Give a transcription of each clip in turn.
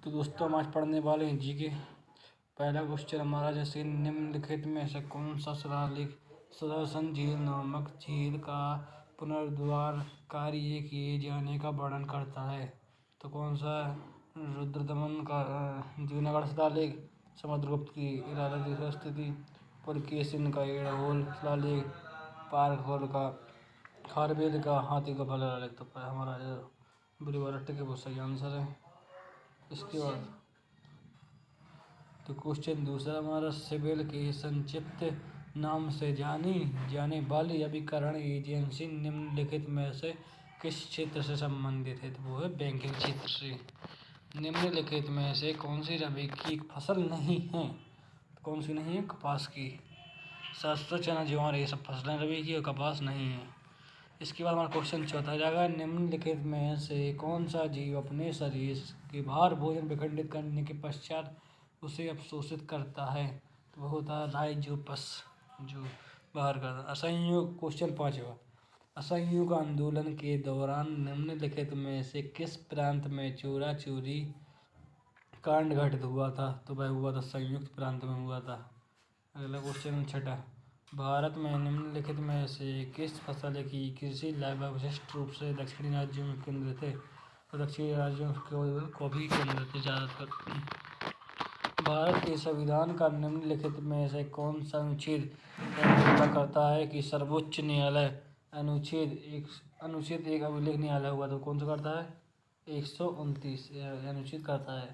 तो दोस्तों हम आज पढ़ने वाले हैं जीके। पहला क्वेश्चन हमारा जैसे निम्नलिखित में से कौन सा शिलालेख सुदर्शन झील नामक झील का पुनरुद्धार कार्य किए जाने का वर्णन करता है। तो कौन सा? रुद्रदमन का जूनागढ़ शिलालेख, समुद्रगुप्त की इरादती स्थिति, पुलकेशिन का एड़ोल शिलालेख, पारखोल का खारवेल का हाथी का फल शिलालेख। तो हमारा बुरीवारट्ट के बहुत सही आंसर है। इसके बाद तो क्वेश्चन दूसरा हमारा सिबिल के संक्षिप्त नाम से जानी जाने वाली अभिकरण एजेंसी निम्नलिखित में से किस क्षेत्र से संबंधित है? तो वो है बैंकिंग क्षेत्र से। निम्नलिखित में से कौन सी रबी की फसल नहीं है? तो कौन सी नहीं है? कपास की। सरसों, चना, ज्वार ये सब फसलें रबी की और कपास नहीं है। इसके बाद हमारा क्वेश्चन चौथा जाएगा, निम्नलिखित में से कौन सा जीव अपने शरीर के बाहर भोजन विखंडित करने के पश्चात उसे अवशोषित करता है? तो वो होता है राइजोपस, जो बाहर करता है। असहयोग क्वेश्चन पाँचवा, असहयोग आंदोलन के दौरान निम्नलिखित में से किस प्रांत में चोरा चोरी कांड घटित हुआ था? तो वह हुआ था संयुक्त प्रांत में हुआ था। अगला क्वेश्चन छठा, भारत में निम्नलिखित में से किस फसल की कृषि लगभग विशिष्ट रूप से दक्षिणी राज्यों में केंद्रित है? तो दक्षिणी राज्यों को भी केंद्रित है ज़्यादातर। भारत के संविधान का निम्नलिखित में से कौन सा अनुच्छेद यह करता है कि सर्वोच्च न्यायालय अनुच्छेद एक अभिलेख न्यायालय हुआ? तो कौन सा करता है? 129 अनुच्छेद करता है।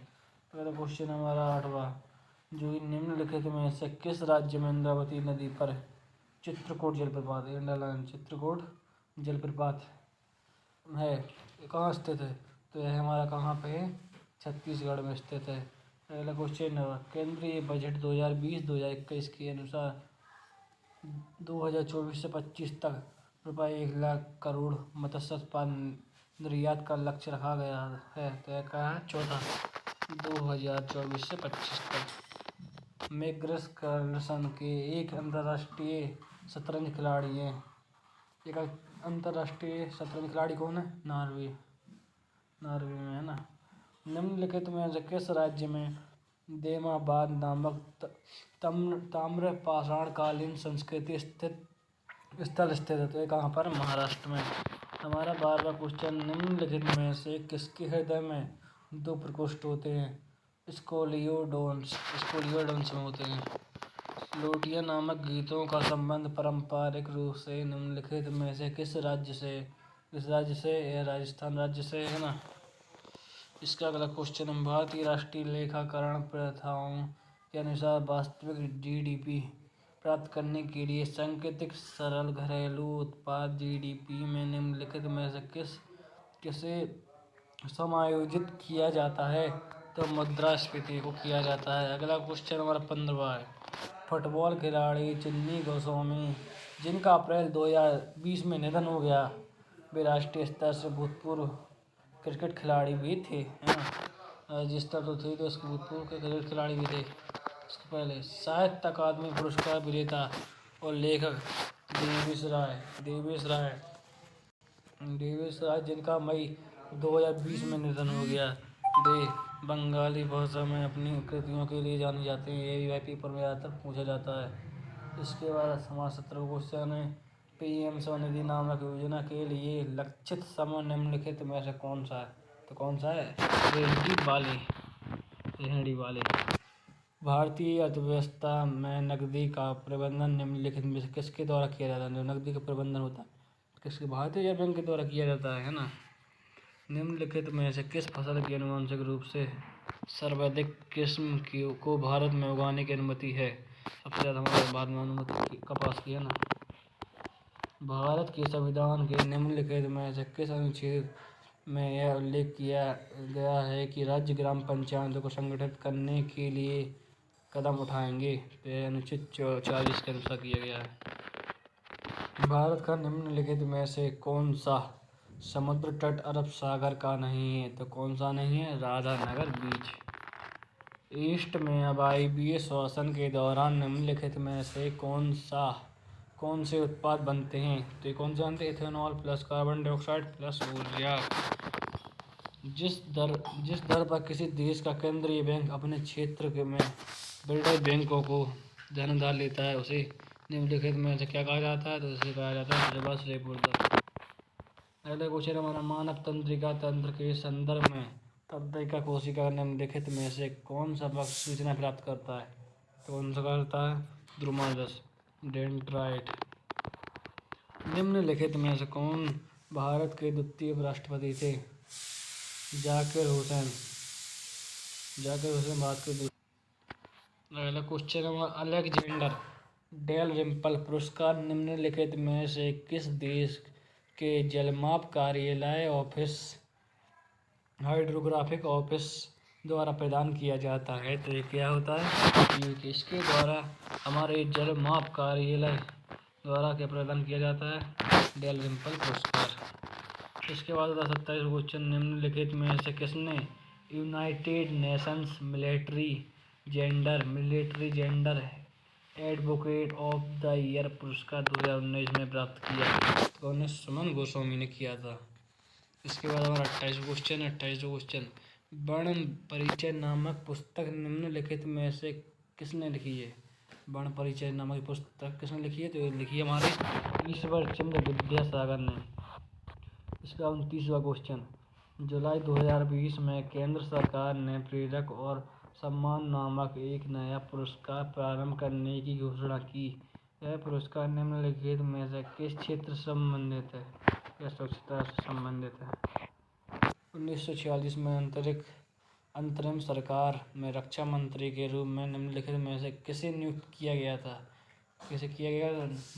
अगला क्वेश्चन हमारा आठवां, जो निम्नलिखित में से किस राज्य में इंद्रावती नदी पर चित्रकूट जलप्रपात चित्रकूट जलप्रपात है, कहाँ स्थित है? तो यह हमारा कहाँ पे है? छत्तीसगढ़ में स्थित है। अगला क्वेश्चन है, केंद्रीय बजट 2020-2021 के अनुसार 2024 से 25 तक ₹1,00,000 करोड़ मत्स्य उत्पादन निर्यात का लक्ष्य रखा गया है। तो यह क्या है? चौथा 2024 से 25 तक। मैग्नस कार्लसन के एक अंतर्राष्ट्रीय शतरंज खिलाड़ी हैं। एक अंतर्राष्ट्रीय शतरंज खिलाड़ी कौन है? नॉर्वे में है ना। निम्नलिखित में से किस राज्य में देमाबाद नामक ताम्र पाषाणकालीन संस्कृति स्थल स्थित है? तो ये कहाँ पर? महाराष्ट्र में। हमारा 12वां क्वेश्चन, निम्नलिखित में से किसके हृदय में दो प्रकोष्ठ होते हैं? स्कोलियोडोन्स में होते हैं। लोटिया नामक गीतों का संबंध पारंपरिक रूप से निम्नलिखित में से किस राज्य से? यह राजस्थान राज्य से है ना। इसका अगला क्वेश्चन हम, भारतीय राष्ट्रीय लेखाकरण प्रथाओं के अनुसार वास्तविक जीडीपी प्राप्त करने के लिए सांकेतिक सरल घरेलू उत्पाद जीडीपी में निम्नलिखित में से किसे समायोजित किया जाता है? तो मुद्रास्फीति को किया जाता है। अगला क्वेश्चन हमारा 15वां है, फुटबॉल खिलाड़ी चिन्नी गोस्वामी, जिनका अप्रैल 2020 में निधन हो गया, वे राष्ट्रीय स्तर से भूतपूर्व क्रिकेट खिलाड़ी भी थे, है ना। राज्य स्तर तो थे, तो उसके भूतपूर्व के क्रिकेट खिलाड़ी भी थे। इसके पहले साहित्य अकादमी पुरस्कार विजेता और लेखक देवेश राय, जिनका मई 2020 में निधन हो गया। वे बंगाली भाषा में अपनी कृतियों के लिए जाने जाते हैं। ये पेपर में ज़्यादातर पूछा जाता है। इसके बाद हमारा 17वां क्वेश्चन है, पीएम स्वनिधि नामक योजना के लिए लक्षित समूह निम्नलिखित में से कौन सा है? तो कौन सा है? रेहड़ी वाले। भारतीय अर्थव्यवस्था में नकदी का प्रबंधन निम्नलिखित में से किसके द्वारा किया जाता है? जो नकदी का प्रबंधन होता है किसके? भारतीय रिजर्व बैंक के द्वारा किया जाता है ना। निम्नलिखित में से किस फसल की आनुवंशिक रूप से सर्वाधिक किस्म को भारत में उगाने की अनुमति है? सबसे ज़्यादा हमारे भारत में अनुमति कपास की है ना। भारत के संविधान के निम्नलिखित में से किस अनुच्छेद में यह उल्लेख किया गया है कि राज्य ग्राम पंचायतों को संगठित करने के लिए कदम उठाएंगे? तो यह अनुच्छेद 40 के अनुसार किया गया है। भारत का निम्नलिखित में से कौन सा समुद्र तट अरब सागर का नहीं है? तो कौन सा नहीं है? राधानगर बीच। ईस्ट में वायवीय श्वसन के दौरान निम्नलिखित में से कौन से उत्पाद बनते हैं? तो ये कौन से बनते हैं? Ethanol plus carbon dioxide plus ऊर्जा। जिस दर पर किसी देश का केंद्रीय बैंक अपने क्षेत्र में बड़े बैंकों को धन उधार लेता है उसे निम्नलिखित में से क्या कहा जाता है? तो इसे कहा जाता है रिवर्स रेपो दर। अगला क्वेश्चन हमारा मानव तंत्रिका तंत्र के संदर्भ में तंत्रिका कोशिका निम्नलिखित में से कौन सा पक्ष सूचना प्राप्त करता है? तो कौन सा करता है? द्रुमादस डेंड्राइट। निम्नलिखित में से कौन भारत के द्वितीय राष्ट्रपति थे? जाकिर हुसैन भारत के। अगला क्वेश्चन हमारा अलेक्जेंडर डेलरिम्पल पुरस्कार निम्नलिखित में से किस देश के जलमाप कार्यालय ऑफिस हाइड्रोग्राफिक ऑफिस द्वारा प्रदान किया जाता है? तो ये क्या होता है? इसके द्वारा हमारे जलमाप कार्यालय द्वारा क्या प्रदान किया जाता है? डेलरिम्पल पुरस्कार। इसके बाद 27 क्वेश्चन निम्नलिखित में से किसने United Nations military gender advocate of the year पुरस्कार 2019 में प्राप्त किया? तो उन्हें सुमन गोस्वामी ने किया था। इसके बाद हमारा 28 क्वेश्चन वर्ण परिचय नामक पुस्तक निम्नलिखित में से किसने लिखी है? वर्ण परिचय नामक पुस्तक किसने लिखी है? तो लिखी है हमारे ईश्वर चंद्र विद्यासागर ने। इसका 29वां क्वेश्चन जुलाई 2020 में केंद्र सरकार ने प्रेरक और सम्मान नामक एक नया पुरस्कार प्रारंभ करने की घोषणा की। यह पुरस्कार निम्नलिखित में से किस क्षेत्र से संबंधित है? यह स्वच्छता से संबंधित है। 1946 में अंतरिम सरकार में रक्षा मंत्री के रूप में निम्नलिखित में से किसे नियुक्त किया गया था?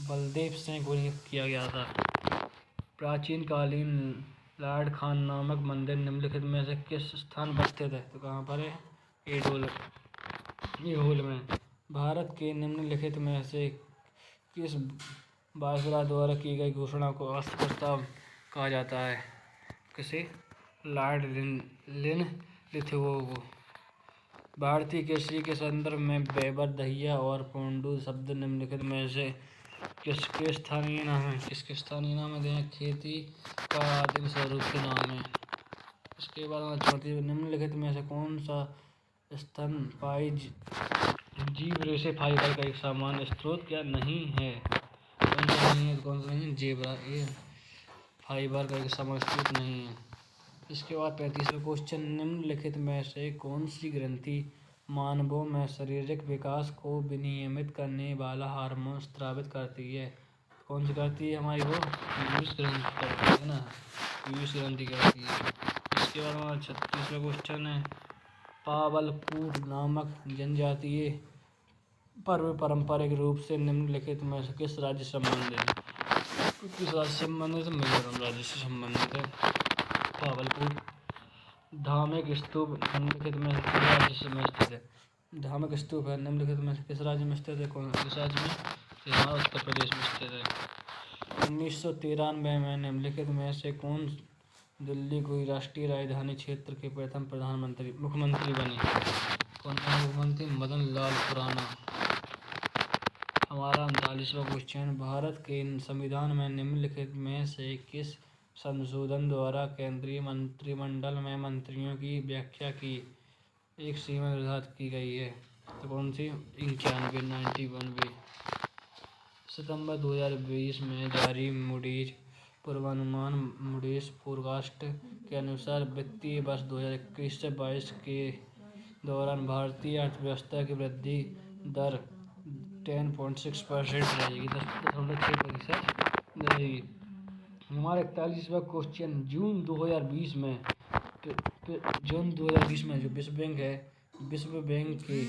बलदेव सिंह को नियुक्त किया गया था। प्राचीन कालीन लॉर्ड खान नामक मंदिर निम्नलिखित में से किस स्थान पर स्थित है? तो कहाँ पर है? ऐहोल में। भारत के निम्नलिखित में से किस वायसराय द्वारा की गई घोषणा को अस्थि प्रस्ताव कहा जाता है? किसे? लॉर्ड लिनलिथगो को। भारतीय कृषि के संदर्भ में बेबर दहिया और पोंडू शब्द निम्नलिखित में से किसके स्थानीय नाम है? किसके स्थानीय नाम है? खेती का आदिम स्वरूप के नाम है। इसके बाद चौथी निम्नलिखित में से कौन सा स्तनपायी जीव रेशे फाइबर का एक सामान्य स्रोत क्या नहीं है? कौन सा नहीं है? जेब्रा। ये फाइबर का एक सामान्य स्रोत नहीं है। इसके बाद 35वां क्वेश्चन निम्नलिखित में से कौन सी ग्रंथि मानवों में शारीरिक विकास को विनियमित करने वाला हार्मोन स्रावित करती है? कौन सी करती है हमारी? वो पीयूष ग्रंथि करती है ना, पीयूष ग्रंथि करती है। इसके बाद हमारा 36वां क्वेश्चन है पावलपुर नामक जनजातीय पर्व पारंपरिक रूप से निम्नलिखित में से किस राज्य से संबंधित है? किस राज्य से संबंधित है? मिजोरम राज्य से संबंधित है पावलपुर। धार्मिक स्तूप निम्नलिखित में से किस राज्य में स्थित है? धार्मिक स्तूप है निम्नलिखित में से किस राज्य में स्थित है? किस राज्य में? हमारा उत्तर प्रदेश में स्थित है। 1993 में निम्नलिखित में से कौन दिल्ली को राष्ट्रीय राजधानी क्षेत्र के प्रथम मुख्यमंत्री बने? कौन सा मुख्यमंत्री? मदन लाल खुराना। हमारा 39वां क्वेश्चन भारत के संविधान में निम्नलिखित में से किस संशोधन द्वारा केंद्रीय मंत्रिमंडल में मंत्रियों की व्याख्या की एक सीमा निर्धारित की गई है? तो कौन सी? 91 सितंबर 2020 में जारी मूडीज पूर्वानुमान मूडीज फोरकास्ट के अनुसार वित्तीय वर्ष 2021 से 22 के दौरान भारतीय अर्थव्यवस्था की वृद्धि दर 10.6% रहेगी, 10.6% रहेगी। हमारा 41वां क्वेश्चन जून 2020 में जो विश्व बैंक है, विश्व बैंक के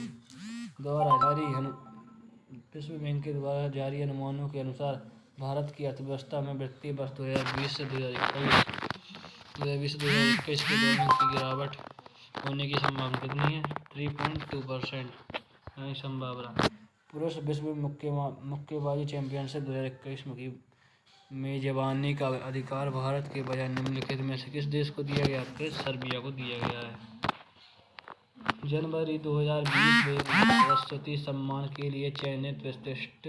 द्वारा जारी अनुमानों के अनुसार भारत की अर्थव्यवस्था में वित्तीय वर्ष 2020 से 2021 के दौरान की गिरावट होने की संभावना कितनी है? 3.2% यानी संभावना। पुरुष विश्व मुक्केबाजी चैंपियनशिप 2021 की मेजबानी का अधिकार भारत के बजाय निम्नलिखित में से किस देश को दिया गया? तो सर्बिया को दिया गया है। जनवरी 2020 में सरस्वती सम्मान के लिए चयनित विशिष्ट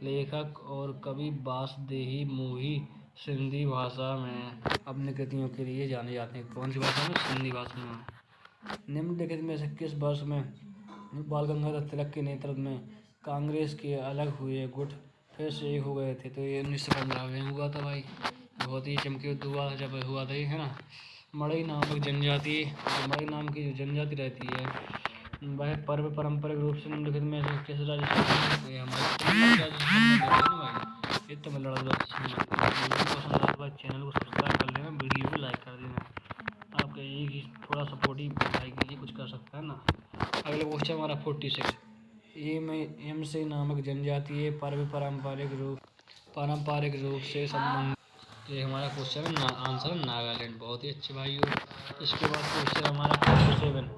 लेखक और कवि वासुदेव मोही सिंधी भाषा में अपनी कृतियों के लिए जाने जाते हैं। कौन सी भाषा में? सिंधी भाषा में। निम्नलिखित में से किस वर्ष में बाल गंगाधर तिलक के नेतृत्व में कांग्रेस के अलग हुए गुट फिर से एक हो गए थे? तो ये 1915 में हुआ था भाई। बहुत ही चमके हुआ था जब हुआ था ये, है ना। मड़ई नामक जनजाति, मड़ई नाम की जो जनजाति रहती है वह पर्व पारंपरिक रूप से निम्नलिखित में से किस राज्य से संबंधित है? हमारे राज्य से संबंधित है ना भाई। ये तो मैं लड़ा वीडियो पसंद आता है चैनल को सब्सक्राइब कर लेना, वीडियो को लाइक कर देना। आपका एक ही थोड़ा सपोर्ट ही भाई कीजिए, कुछ कर सकता है ना। अगला क्वेश्चन हमारा 46। ये में एम से नामक जनजाति ये पर्व पारंपरिक रूप से संबंधित। ये हमारा क्वेश्चन है आंसर नागालैंड। बहुत ही अच्छे भाई हो। इसके बाद क्वेश्चन हमारा 47।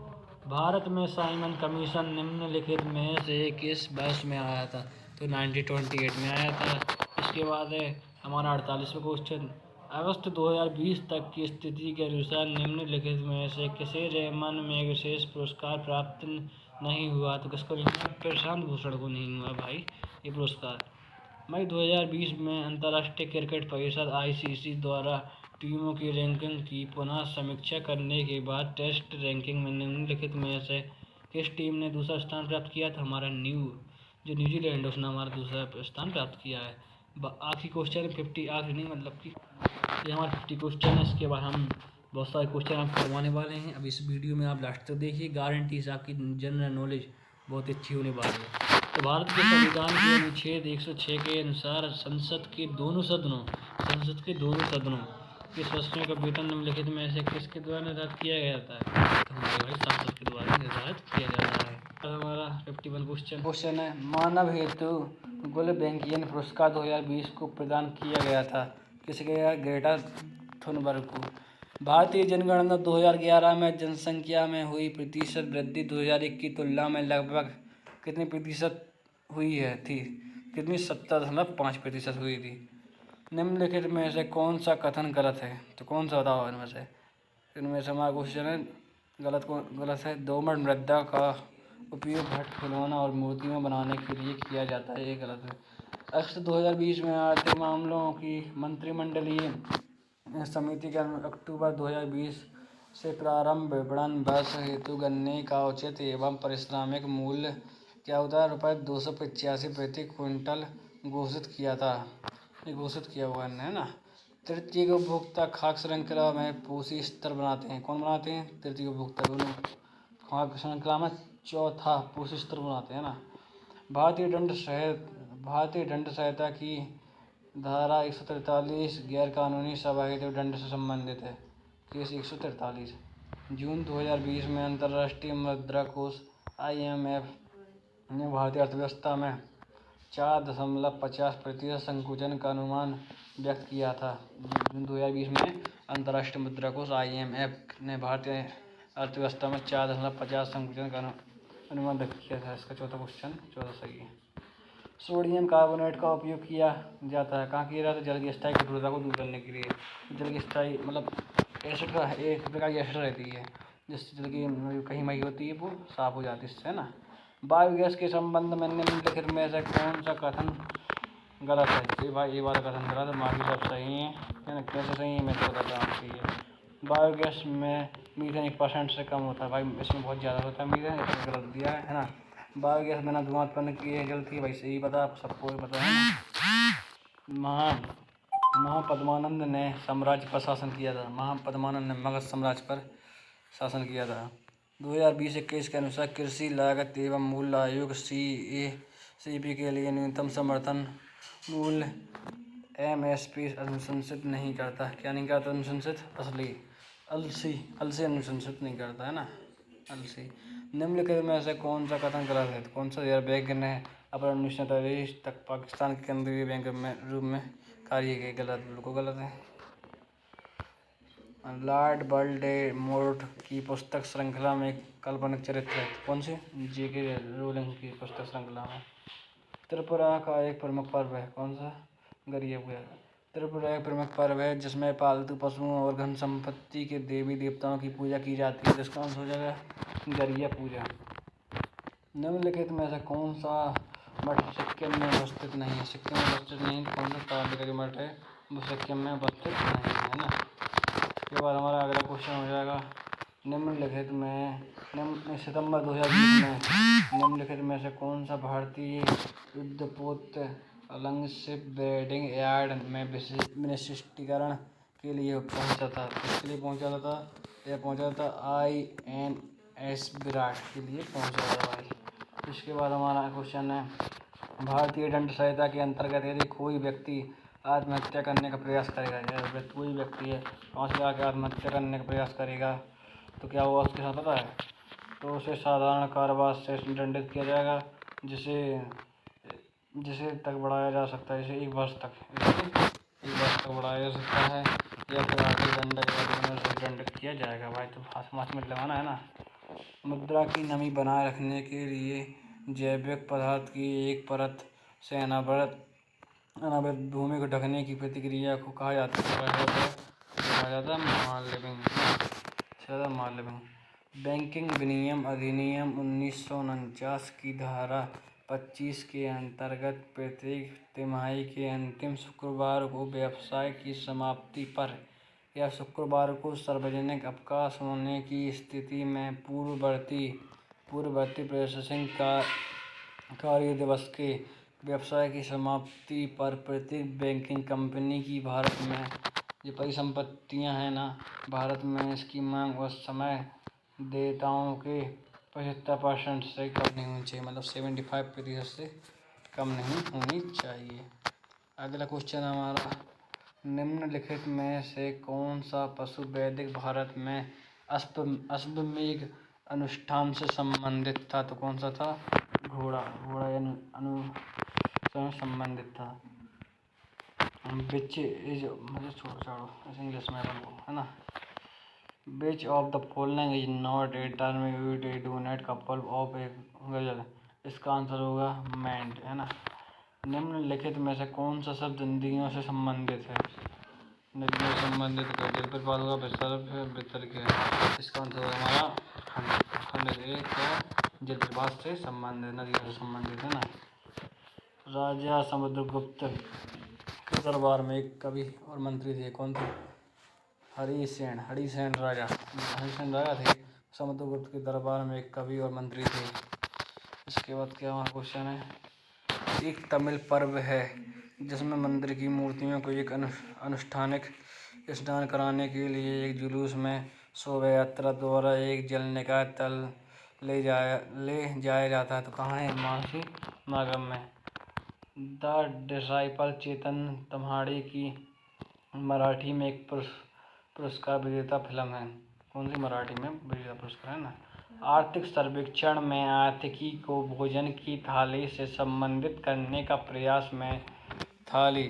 भारत में साइमन कमीशन निम्नलिखित में से किस वर्ष में आया था? तो 1928 में आया था। इसके बाद है हमारा 48वां क्वेश्चन। अगस्त 2020 तक की स्थिति के अनुसार निम्नलिखित में से किसे रेमन मैगसेसे पुरस्कार प्राप्त नहीं हुआ? तो किसको नहीं हुआ? प्रशांत भूषण को नहीं हुआ भाई ये पुरस्कार। मई 2020 में अंतर्राष्ट्रीय क्रिकेट परिषद (आईसीसी) द्वारा टीमों की रैंकिंग की पुनः समीक्षा करने के बाद टेस्ट रैंकिंग में निम्नलिखित में से किस टीम ने दूसरा स्थान प्राप्त किया था? हमारा न्यूजीलैंड, उसने हमारा दूसरा स्थान प्राप्त किया है। आखिरी क्वेश्चन 50, आखिरी नहीं मतलब कि ये हमारा 50 क्वेश्चन है। इसके बाद हम बहुत सारे क्वेश्चन आपको करवाने वाले हैं। अब इस वीडियो में आप लास्ट तक देखिए, गारंटी से आपकी जनरल नॉलेज बहुत अच्छी होने वाली है। तो भारत के संविधान के अनुच्छेद 106 के अनुसार संसद के दोनों सदनों के सदस्यों का वेतन निम्नलिखित में से किसके द्वारा निर्धारित किया जाता है? तो हमारे भाई संसद के द्वारा निर्धारित किया जाता है। तो हमारा 51 क्वेश्चन है, मानव हेतु गुलबैंकियन पुरस्कार 2020 को प्रदान किया गया था? किसे गया? ग्रेटा थुनबर्ग को। भारतीय जनगणना 2011 में जनसंख्या में हुई प्रतिशत वृद्धि 2001 की तुलना में लगभग कितने प्रतिशत हुई है थी? कितनी? 70.5% हुई थी। निम्नलिखित में से कौन सा कथन गलत है? तो कौन सा बताओ इनमें से हमारा क्वेश्चन है गलत है। दोमट मृदा का उपयोग घट खिलौना और मूर्तियाँ बनाने के लिए किया जाता है, ये गलत है। अगस्त 2020 में आर्थिक मामलों की मंत्रिमंडलीय समिति के अक्टूबर 2020 से प्रारंभ विपणन वर्ष हेतु गन्ने का उचित एवं पारिश्रमिक मूल्य क्या होता है? ₹285 प्रति क्विंटल घोषित किया था। ये घोषित किया हुआ है ना। तृतीय उपभोक्ता खाद्य श्रृंखला में पोषी स्तर बनाते हैं। कौन बनाते हैं? तृतीय उपभोक्ता दोनों खाद्य श्रृंखला में चौथा पोषी स्तर बनाते हैं ना। भारतीय दंड संहिता की धारा 143 गैरकानूनी सभा हेतु दंड से संबंधित है। केस 143। जून 2020 में अंतर्राष्ट्रीय मुद्रा कोष (IMF) ने भारतीय अर्थव्यवस्था में 4.50% संकुचन का अनुमान व्यक्त किया था। जून 2020 में अंतर्राष्ट्रीय मुद्रा कोष (IMF) ने भारतीय अर्थव्यवस्था में 4.50 संकुचन का अनुमान व्यक्त किया था। इसका चौथा क्वेश्चन 14 सही है। सोडियम कार्बोनेट का उपयोग किया जाता है कहाँ? किया जाता है? जल की स्थायी कठोरता को दूर करने के लिए। जल की स्थायी मतलब एसिड का एक प्रकार की एसिड रहती है जिससे जल की कहीं मई होती है वो साफ हो जाती है इससे, है ना। बायोगैस के संबंध में निम्नलिखित में से कौन सा कथन गलत है? ये भाई ये वाला कथन गलत है, बाकी सब सही है ना। कैसे सही है मैं तो बताता हूँ आपको। ये बायोगैस में मीथेन 1% से कम होता है भाई, इसमें बहुत ज़्यादा होता है मीथेन, इसमें गलत दिया है ना। बायोगैस बिना धुआं उत्पन्न किए जलती है भाई, सही पता आप सबको पता है ना। महापद्मानंद ने साम्राज्य पर शासन किया था। महापद्मानंद ने मगध साम्राज्य पर शासन किया था। 2020-21 के अनुसार कृषि लागत एवं मूल्य आयोग CACP के लिए न्यूनतम समर्थन मूल्य MSP अनुशंसित नहीं करता। क्या नहीं करता अनुशंसित? अलसी अनुशंसित नहीं करता है ना। अलसी। निम्नलिखित में से कौन सा कथन गलत है? कौन सा? रिजर्व बैंक ने अपने 1943 तक पाकिस्तान के केंद्रीय बैंक में रूप में कार्य किया। गलत, बिल्कुल गलत है। लॉर्ड वोल्डेमॉर्ट की पुस्तक श्रृंखला में काल्पनिक चरित्र है। कौन सी? J.K. रोलिंग की पुस्तक श्रृंखला में। त्रिपुरा का एक प्रमुख पर्व है। कौन सा? गरिया पूजा। त्रिपुरा एक प्रमुख पर्व है जिसमें पालतू पशुओं और धन संपत्ति के देवी देवताओं की पूजा की जाती है। इसका आंसर हो जाएगा गरिया पूजा। निम्नलिखित में से कौन सा मठ सिक्किम में अवस्थित नहीं है? सिक्किम में अवस्थित नहीं, कौन सा? कालिका मठ है सिक्किम में उपस्थित नहीं है ना। इसके बाद हमारा अगला क्वेश्चन हो जाएगा, निम्नलिखित में सितंबर 2020 में निम्नलिखित में से कौन सा भारतीय युद्धपोत अलंग शिप बिल्डिंग यार्ड में विनिर्दिष्टीकरण के लिए पहुंचा था? किसके लिए पहुंचा था? यह पहुंचा था INS विराट के लिए पहुंचा था भाई। इसके बाद हमारा क्वेश्चन है, भारतीय दंड संहिता के अंतर्गत यदि कोई व्यक्ति आत्महत्या करने का प्रयास करेगा, या कोई व्यक्ति है वहाँ से आकर आत्महत्या करने का प्रयास करेगा तो क्या हुआ उसके साथ पता है? तो उसे साधारण कारावास से दंडित किया जाएगा, जिसे तक बढ़ाया जा सकता है, इसे 1 वर्ष तक, बढ़ाया जा सकता है, या फिर आगे दंडित किया जाएगा भाई। तो फांसी में लगाना है ना। मुद्रा की नमी बनाए रखने के लिए जैविक पदार्थ की एक परत से अनावृत भूमि को ढकने की प्रक्रिया को कहा जाता है मार्लिविंग। बैंकिंग विनियम अधिनियम 1949 की धारा 25 के अंतर्गत प्रत्येक तिमाही के अंतिम शुक्रवार को व्यवसाय की समाप्ति पर या शुक्रवार को सार्वजनिक अवकाश होने की स्थिति में पूर्ववर्ती प्रोसेसिंग कार्य दिवस के व्यवसाय की समाप्ति पर प्रत्येक बैंकिंग कंपनी की भारत में जो परिसंपत्तियां हैं ना, भारत में इसकी मांग उस समय देयताओं के 75% से कम नहीं होनी चाहिए, मतलब 75% से कम नहीं होनी चाहिए। अगला क्वेश्चन हमारा, निम्नलिखित में से कौन सा पशु वैदिक भारत में अश्वमेध अनुष्ठान से संबंधित था? तो कौन सा था? घोड़ा अनुष्ठान से संबंधित था। विच इज मतलब छोड़ो इंग्लिश में है ना। Which of the following is not a term used to denote couple of a गजल? इसका आंसर होगा मेंट, है ना। निम्नलिखित में से कौन सा शब्द नदियों से संबंधित है? नदियों से संबंधित जल प्रपात होगा, विसर्ग है। इसका आंसर होगा हमारा खंड क्या जल प्रपात से संबंधित, नदियों से संबंधित, है ना। राजा समुद्रगुप्त के दरबार में एक कवि और मंत्री थे, कौन थे? हरिसेन राजा थे। समुद्रगुप्त के दरबार में एक कवि और मंत्री थे। इसके बाद क्या वहाँ क्वेश्चन है, एक तमिल पर्व है जिसमें मंदिर की मूर्तियों को एक अनुष्ठानिक स्नान कराने के लिए एक जुलूस में शोभा यात्रा द्वारा एक जलनिकाय तल ले जाया जाता है। तो कहाँ है? मासी मागम में। द डिसाइपल चेतन तम्हाड़ी की मराठी में एक पुरस्कार विजेता फिल्म है, कौन सी? मराठी में विजेता पुरस्कार, है ना। आर्थिक सर्वेक्षण में आर्थिकी को भोजन की थाली से संबंधित करने का प्रयास में थाली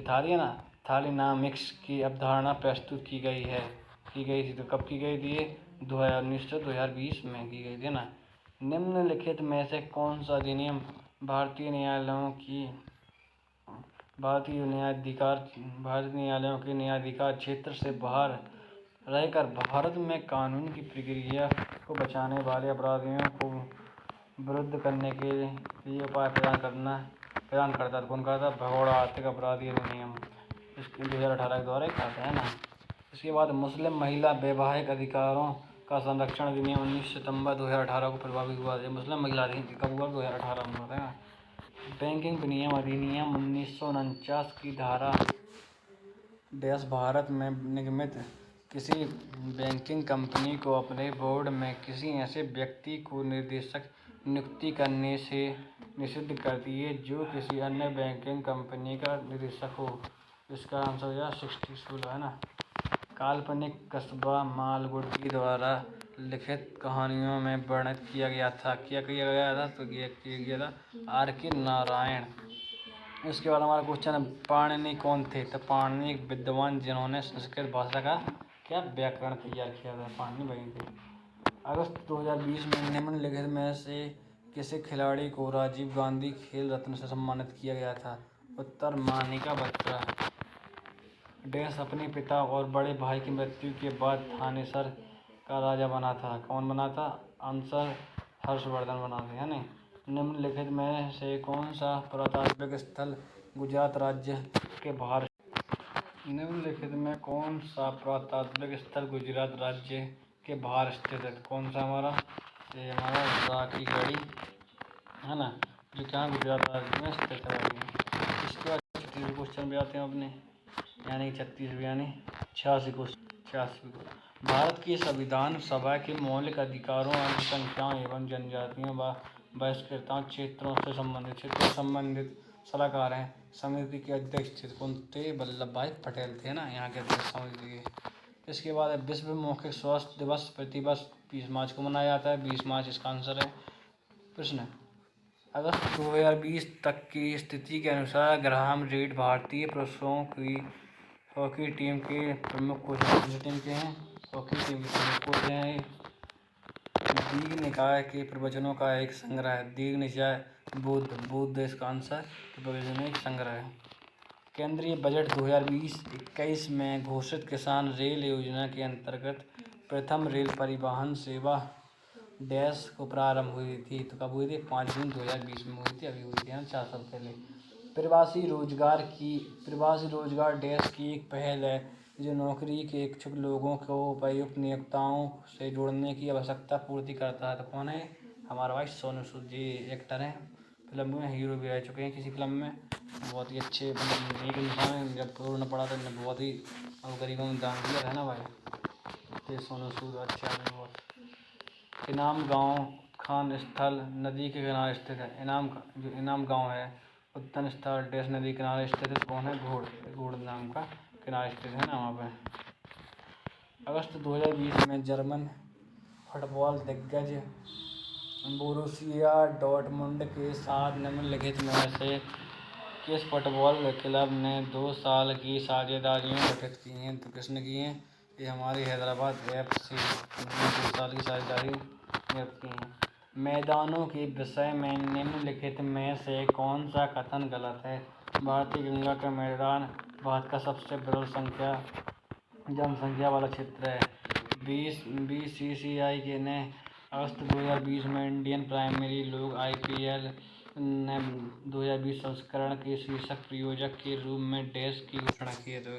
है ना, थालीनॉमिक्स की अवधारणा प्रस्तुत की गई थी। तो कब की गई थी? 2019 से 2020 में की गई थी ना। निम्नलिखित में से कौन सा अधिनियम भारतीय न्यायालयों के न्यायाधिकार क्षेत्र से बाहर रहकर भारत में कानून की प्रक्रिया को बचाने वाले अपराधियों को विरुद्ध करने के लिए उपाय प्रदान करता है? कौन करता है? भगोड़ा आर्थिक अपराधी अधिनियम, इसके 2018 के द्वारा कहते हैं ना। इसके बाद मुस्लिम महिला वैवाहिक अधिकारों का संरक्षण अधिनियम 19 सितंबर 2018 को प्रभावी हुआ है। मुस्लिम महिला अधिनियम कब हुआ? 2018 में हुआ था। बैंकिंग विनियम अधिनियम 1949 की धारा 10 भारत में निगमित किसी बैंकिंग कंपनी को अपने बोर्ड में किसी ऐसे व्यक्ति को निर्देशक नियुक्ति करने से निषिद्ध करती है जो किसी अन्य बैंकिंग कंपनी का निदेशक हो। इसका आंसर या 60 है ना। काल्पनिक कस्बा मालगुडी द्वारा लिखित कहानियों में वर्णित किया गया था तो ये किया था R.K. नारायण। इसके बाद हमारा क्वेश्चन है, पाणिनि कौन थे? तो पाणिनि एक विद्वान जिन्होंने संस्कृत भाषा का व्याकरण तैयार किया था, पाणिनि वही थे। अगस्त 2020 में निम्नलिखित में से किसी खिलाड़ी को राजीव गांधी खेल रत्न से सम्मानित किया गया था? उत्तर मानिका बत्रा। डैश अपने पिता और बड़े भाई की मृत्यु के बाद थानेसर का राजा बना था, कौन बना था? आंसर हर्षवर्धन बना था, है ना। निम्नलिखित में से कौन सा पुरातात्विक स्थल गुजरात राज्य के बाहर निम्नलिखित में कौन सा पुरातात्विक स्थल गुजरात राज्य के बाहर स्थित है? कौन सा हमारा? ये हमारा राखी गढ़ी है ना, जो क्या गुजरात राज्य में स्थित है। इसके बाद 36 क्वेश्चन भी आते हैं अपने, यानी 36 यानी 86 क्वेश्चन। भारत की संविधान सभा के मौलिक अधिकारों, अल्पसंख्यकों एवं जनजातियों व बहिष्कृत क्षेत्रों से संबंधित सलाहकार हैं। समिति के अध्यक्ष थे कौन थे? वल्लभ भाई पटेल थे ना, यहाँ के अध्यक्ष समिति के। इसके बाद विश्व मौखिक स्वास्थ्य दिवस प्रतिवर्ष 20 मार्च को मनाया जाता है। 20 मार्च इसका आंसर है। प्रश्न, अगस्त 2020 तक की स्थिति के अनुसार ग्राहम रीड भारतीय पुरुषों की हॉकी टीम के प्रमुख कोच हैं। टीम के हैं हॉकी टीम के प्रमुख कोच हैं। दीर्घ निकाय के प्रवचनों का एक संग्रह है। दीर्घ निकाय बौद्ध इसका आंसर प्रवचन एक संग्रह है। केंद्रीय बजट 2020-21 में घोषित किसान रेल योजना के अंतर्गत प्रथम रेल परिवहन सेवा डैश को प्रारंभ हुई थी। तो कब हुई थी? 5 जून 2020 में हुई थी। अभी हुई थी 4 साल पहले। प्रवासी रोजगार डैश की एक पहल है जो नौकरी के इच्छुक लोगों को उपयुक्त नियोक्ताओं से जोड़ने की आवश्यकता पूर्ति करता है। तो कौन है? हमारा भाई सोनू सूद जी एक्टर हैं, फिल्म में हीरो भी रह चुके हैं किसी फिल्म में। बहुत ही अच्छे एक इंसान है। जब कोरोना पड़ा था इन्होंने बहुत ही गरीबों में दान दिया है ना भाई। ये सोनू सूद अच्छे आदमी बहुत। इनाम गांव खान स्थल नदी के किनारे स्थित है। जो इनाम गांव है उत्तन स्थल डैश नदी किनारे स्थित है। कौन है? घोड़ नाम का किनारे स्थित है ना वहाँ पे। अगस्त 2020 में जर्मन फुटबॉल दिग्गज बोरुसिया डॉर्टमुंड के साथ निम्नलिखित में से किस फुटबॉल क्लब ने 2 साल की साझेदारियां गठित की हैं? तो किसने की हैं? ये हमारी हैदराबाद FC ने 2 साल की साझेदारी नियुक्त की हैं। मैदानों के विषय में निम्नलिखित में से कौन सा कथन गलत है? भारतीय गंगा का मैदान भारत का सबसे बड़ा जनसंख्या वाला क्षेत्र है। BCCI ने अगस्त 2020 में इंडियन प्रीमियर लीग IPL ने 2020 संस्करण के शीर्षक प्रायोजक के रूप में डैश की घोषणा की है। तो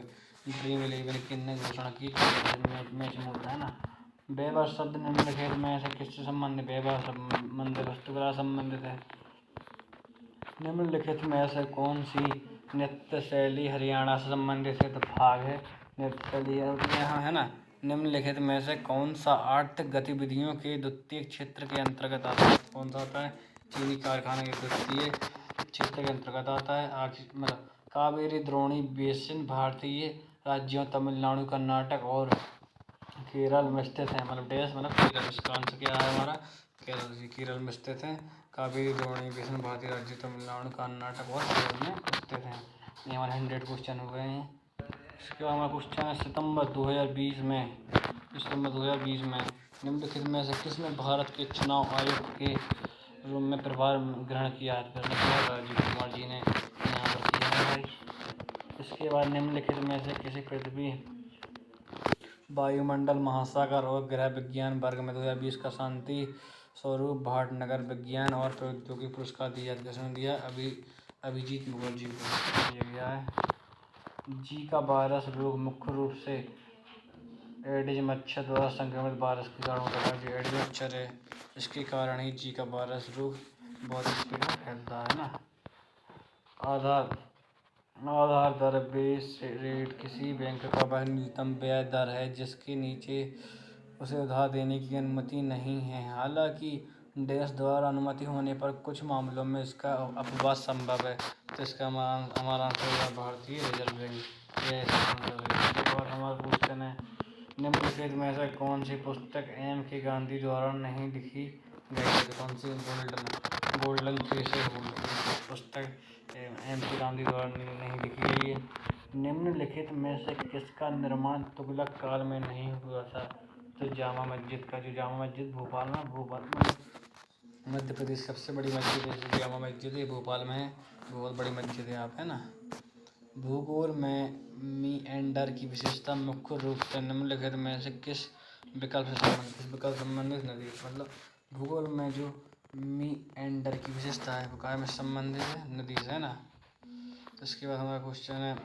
ड्रीम 11 की ने घोषणा की मैच में होता है ना। व्यवहार शब्द निम्नलिखित में से किससे संबंधित? व्यवहार संबंधित वास्तुकला संबंधित है। निम्नलिखित में से कौन सी नृत्य शैली हरियाणा से संबंधित है? तो फाग है नृत्य शैली यहाँ है ना। निम्नलिखित में से कौन सा आर्थिक गतिविधियों के द्वितीय क्षेत्र के अंतर्गत आता है? कौन सा आता है? चीनी कारखाने के द्वितीय क्षेत्र के अंतर्गत आता है। मतलब कावेरी द्रोणी बेसिन भारतीय राज्यों तमिलनाडु कर्नाटक और केरल में स्थित है। मतलब देश मतलब केरल। इसका आंसर क्या है हमारा? केरल में स्थित है। कावेरी द्रोणी बेसिन भारतीय राज्य तमिलनाडु कर्नाटक और केरल में स्थित है। ये हमारे 100 क्वेश्चन हो गए हैं। इसके बाद हमारा क्वेश्चन है सितंबर 2020 में निम्नलिखित में से किसने भारत के चुनाव आयुक्त के रूप में प्रभार ग्रहण किया है? राजीव कुमार जी ने यहाँ पर किया है भाई। इसके बाद निम्नलिखित में से किसी पृथ्वी वायुमंडल महासागर और ग्रह विज्ञान वर्ग में 2020 का शांति स्वरूप भाटनगर विज्ञान और प्रौद्योगिकी पुरस्कार दिया? किसने दिया? अभिजीत मुखर्जी को दिया गया है। जीका वायरस रोग मुख्य रूप से एडिज मच्छर द्वारा संक्रमित वायरस के कारण होता है। जो एडिज मच्छर है इसके कारण ही जीका वायरस रोग बहुत स्पीड में फैलता है ना। आधार दर बेस रेट किसी बैंक का वह न्यूनतम ब्याज दर है जिसके नीचे उसे उधार देने की अनुमति नहीं है। हालांकि डैश द्वारा अनुमति होने पर कुछ मामलों में इसका अपवाद संभव है। तो इसका हमारा आंसर है भारतीय रिजर्व बैंक। इसके बाद हमारा क्वेश्चन है निम्नलिखित में से कौन सी पुस्तक M.K. गांधी द्वारा नहीं लिखी गई है? कौन सी? गोल्डन थ्रेशोल्ड पुस्तक M.K. गांधी द्वारा नहीं लिखी गई है। निम्नलिखित में से किसका निर्माण तुगलक काल में नहीं हुआ था? तो जामा मस्जिद का। जो जामा मस्जिद भोपाल में मध्य प्रदेश सबसे बड़ी मस्जिद है जामा मस्जिद है, भोपाल में है। बहुत बड़ी मस्जिद है आप है ना। भूगोल में मीएंडर की विशेषता मुख्य रूप से निम्नलिखित में से किस विकल्प से संबंधित नदी? मतलब भूगोल में जो मीएंडर की विशेषता है वो काय में संबंधित है? नदी से है ना। तो इसके बाद हमारा क्वेश्चन है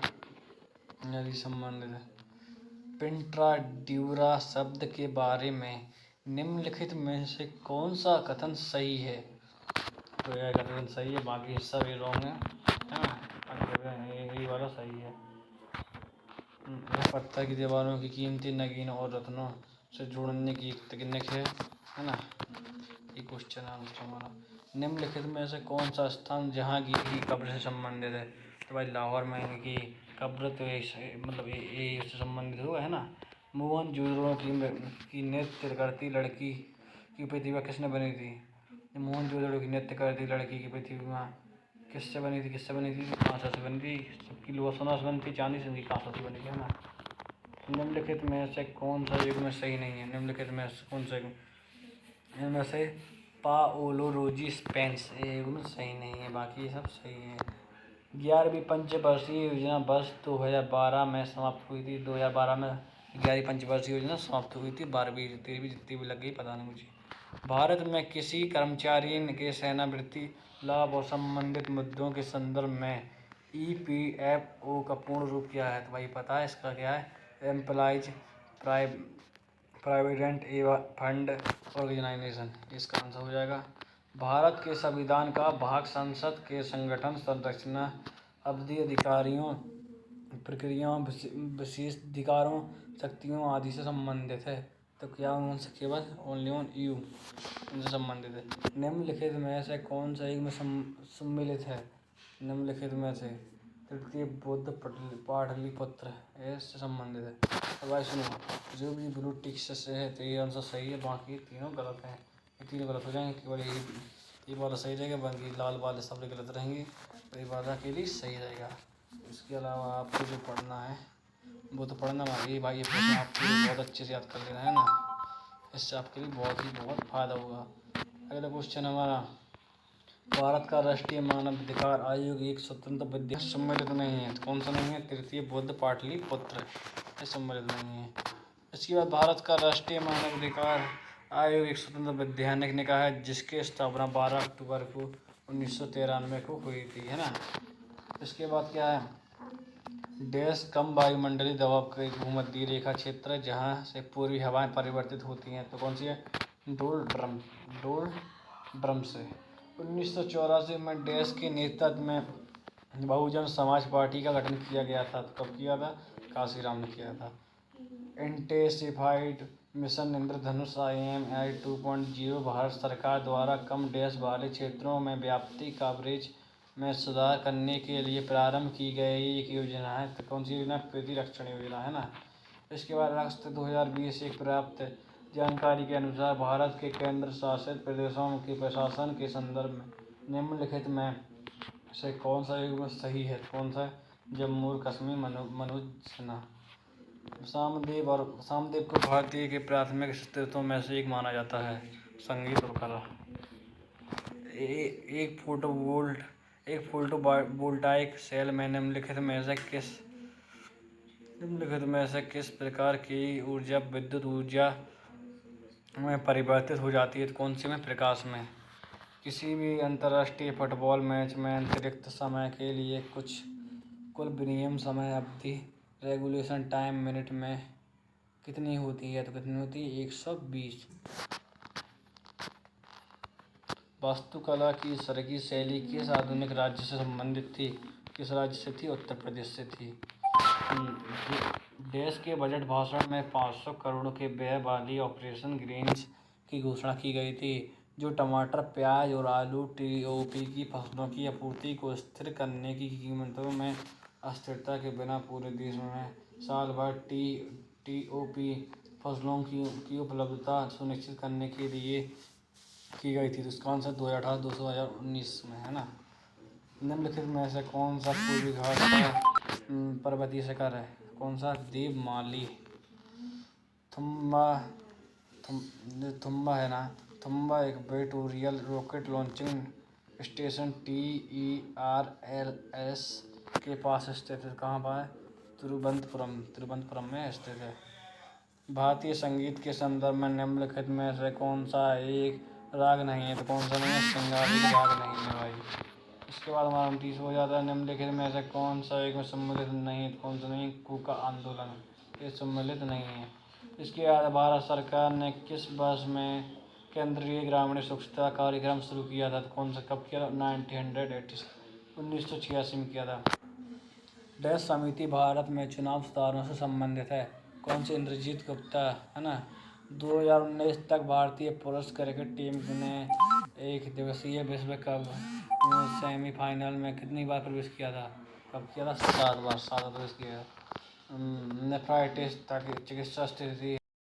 नदी संबंधित है। पिंट्रा शब्द के बारे में निम्नलिखित में से कौन सा कथन सही है? तो यह कथन सही है, बाकी हिस्सा भी रॉन्ग है ना। यही वाला सही है। यह पत्थर की दीवारों की कीमती नगीनों और रत्नों से जोड़ने की तकनीक है ना। ये क्वेश्चन आंसर हमारा। निम्नलिखित में से कौन सा स्थान जहांगीर की कब्र से संबंधित है? तो भाई लाहौर में इनकी कब्र तो मतलब ये से संबंधित हुआ है ना। मोहनजोदड़ो की नृत्य करती लड़की की प्रतिभा किसने बनी थी? मोहनजोदड़ो की नृत्य करती लड़की की प्रतिभा किससे बनी थी? कांसा से बनी थी। सबकी लोहा सोना से बनी थी, चांदी से, कांसा से बनी थी, है ना। निम्नलिखित में से कौन सा युग्म सही नहीं है? निम्नलिखित में से कौन सा इनमें से पाओलो रोजी स्पेंस ये युग्म सही नहीं है, बाकी सब सही है। 11वीं पंचवर्षीय योजना वर्ष 2012 में समाप्त हुई थी। 2012 में 11वीं पंचवर्षीय योजना समाप्त हुई थी। 12वीं 13वीं जितनी भी लग गई पता नहीं मुझे। भारत में किसी कर्मचारी के सेवानिवृत्ति लाभ और संबंधित मुद्दों के संदर्भ में EPFO का पूर्ण रूप क्या है? तो भाई पता है इसका क्या है? एम्प्लॉइज प्रोविडेंट फंड ऑर्गेनाइजेशन, इसका आंसर हो जाएगा। भारत के संविधान का भाग संसद के संगठन, संरचना, अवधि, अधिकारियों, प्रक्रियाओं, विशेषाधिकारों, शक्तियों आदि से संबंधित है। तो क्या उनसे केवल ओनली ऑन यू उनसे संबंधित है। निम्नलिखित में से कौन सा युग्म सम्मिलित है? निम्नलिखित में से तृतीय बौद्ध पाटलिपुत्र इससे संबंधित है। तो भाई सुनो, जो भी ब्लू टिक से है तो ये आंसर सही है, बाकी तीनों गलत हैं। ये तीनों गलत हो जाएंगे, केवल ये वाला सही रहेगा, बाकी लाल वाले सब गलत रहेंगे। तो ये वाला के लिए सही रहेगा। इसके अलावा आपको जो पढ़ना है वो तो पढ़ना ये भाई, ये प्रश्न आपके लिए बहुत अच्छे से याद कर लेना है ना। इससे आपके लिए बहुत फ़ायदा होगा। अगला क्वेश्चन हमारा, भारत का राष्ट्रीय मानव अधिकार आयोग एक स्वतंत्र विद्या सम्मिलित नहीं है। तो कौन सा नहीं है? तृतीय बौद्ध पाटलिपुत्र सम्मिलित नहीं है। इसके बाद भारत का राष्ट्रीय मानव अधिकार आयोग एक स्वतंत्र वैधानिक निकाय है जिसकी स्थापना 12 अक्टूबर को 1993 को हुई थी, है ना। इसके बाद क्या है? देश कम वायुमंडलीय दबाव का एक भूमध्य रेखा क्षेत्र है जहाँ से पूर्वी हवाएं परिवर्तित होती हैं। तो कौन सी है? डोल ड्रम से। 1984 में देश के नेतृत्व में बहुजन समाज पार्टी का गठन किया गया था। तो कब किया था? काशीराम ने किया था। इंटेंसिफाइड मिशन इंद्रधनुष IMI 2.0 भारत सरकार द्वारा कम डैश वाले क्षेत्रों में व्याप्ति कवरेज में सुधार करने के लिए प्रारंभ की गई एक योजना है। तो कौन सी योजना? प्रतिरक्षण योजना, है ना। इसके बाद अगस्त 2020 से प्राप्त जानकारी के अनुसार भारत के केंद्र शासित प्रदेशों के प्रशासन के संदर्भ में निम्नलिखित में से कौन सा युग्म सही है? कौन सा? जम्मू और कश्मीर। मनोज सिन्हा। सामदेव को भारतीय के प्राथमिक अस्तित्वों में से एक माना जाता है। संगीत और कला। एक फोटोवोल्टाइक सेल में निम्नलिखित में से किस प्रकार की ऊर्जा विद्युत ऊर्जा में परिवर्तित हो जाती है? तो कौन सी में? प्रकाश में। किसी भी अंतर्राष्ट्रीय फुटबॉल मैच में अतिरिक्त समय के लिए कुल विनिमय समय अवधि रेगुलेशन टाइम मिनट में कितनी होती है? तो कितनी होती है? 120। वास्तुकला की सरकी शैली किस आधुनिक राज्य से संबंधित थी? किस राज्य से थी? उत्तर प्रदेश से थी। देश के बजट भाषण में 500 करोड़ के व्यय वाली ऑपरेशन ग्रीन्स की घोषणा की गई थी, जो टमाटर, प्याज और आलू TOP की फसलों की आपूर्ति को स्थिर करने की कीमतों में अस्थिरता के बिना पूरे देश में साल भर TOP फसलों की उपलब्धता सुनिश्चित करने के लिए की गई थी। तो इसका आंसर 2018-2019 में, है ना। निम्नलिखित में से कौन सा पूर्वी घाट का पर्वतीय शिखर है? कौन सा? देवमाली। थुम्बा है ना। थुम्बा एक वेटोरियल रॉकेट लॉन्चिंग स्टेशन TERLS के पास स्थित है। कहाँ पर है? तिरुवनंतपुरम में स्थित है। भारतीय संगीत के संदर्भ में निम्नलिखित में से कौन सा एक राग नहीं है? तो कौन सा नहीं है? श्रृंगार एक राग नहीं है भाई। इसके बाद हमारा 29 हो जाता है। निम्नलिखित में से कौन सा एक में सम्मिलित नहीं, कौन सा नहीं? कूका आंदोलन, ये सम्मिलित नहीं है। इसके बाद भारत सरकार ने किस वर्ष में केंद्रीय ग्रामीण स्वच्छता कार्यक्रम शुरू किया था? कौन सा, कब किया था? 1986 में किया था। डैश समिति भारत में चुनाव सुधारों से संबंधित है? कौन से? इंद्रजीत गुप्ता, है ना। 2019 तक भारतीय पुरुष क्रिकेट टीम ने एक दिवसीय विश्व कप सेमीफाइनल में कितनी बार प्रवेश किया था? कब किया था? 7 बार, 7 प्रवेश किया। नेफ्राइटिस तक चिकित्सा स्थिति